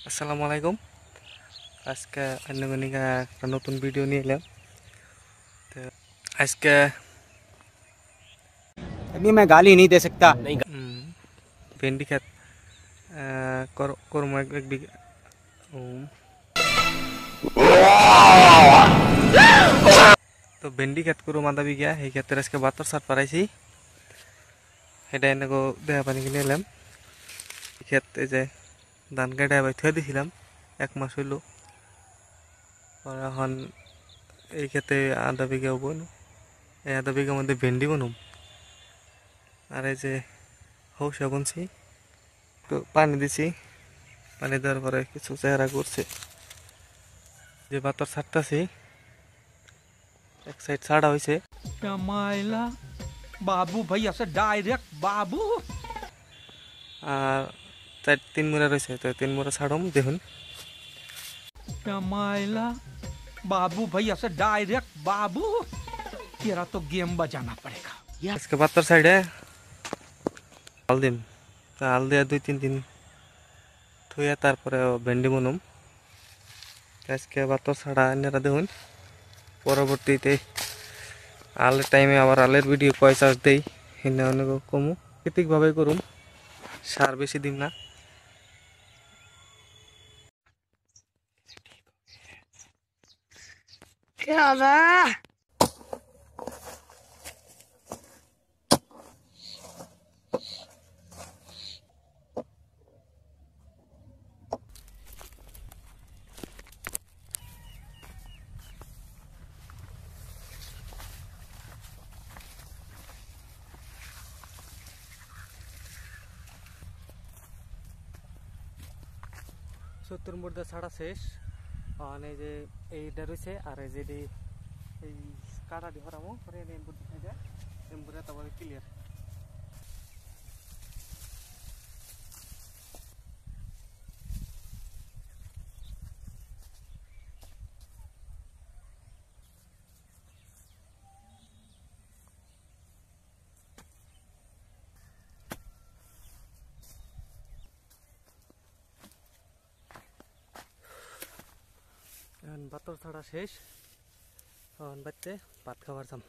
আসসালামু আলাইকুম। আজকে অন্যগণিকা একটা নতুন ভিডিও নিয়ে এলাম। তো আজকে अभी मैं गाली नहीं दे सकता। ভেন্ডি খেত করম এক বিঘা। তো ভেন্ডি খেত করম আধা বিঘা, সেই ক্ষেত্রে আজকে বাতর সার পারাইছি। সেটা এনেকো দেহা পানি কিনে এলাম। ক্ষেত্রে যে ধান কাটা আবার থুয়ে দিয়েছিলাম, 1 মাস হইল। এখন এই ক্ষেত্রে আধা বিঘা হবো, এই আধা বিঘার মধ্যে ভেন্ডি বনুম। আর এই যে হৌসা বুনছি, তো পানি দিছি। পানি দেওয়ার পরে কিছু চেহারা করছে, যে বাতর ছাড়তাছি, এক সাইড ছাড়া হয়েছে। मायला बाबू भाई असं डायरेक्ट बाबू আর 4-3 মুড়া রয়েছে, তো 3 মুড়া ছাড়ম দেখুন। मायला बाबू भाई असं डायरेक्ट बाबू तेरा तो गेम बजाना पड़ेगा আজকে বাতর সাইডে হাল দিম। তো হাল দিয়ে 2-3 দিন থুয়ে তারপরে ভেন্ডি বুনুম। আজকে বাতর ছাড়া এনারা দেখুন। পরবর্তীতে আলের টাইমে আবার আলের ভিডিও পয়সা দেই, এনে অনেক কমু, কৃতিকভাবে করুম, সার বেশি দিম না। সত্তর মধ্যে ছাড়া শেষ। মানে যে এইটা রয়েছে, আর এই যে এই কাটা দিয়ে হরামো পরে এম্বুর দেখা যায়, এম্বুরে তারপরে ক্লিয়ার। এখন বাতর ছাড়া শেষ, এখন বাচ্চে ভাত খাবার যাম।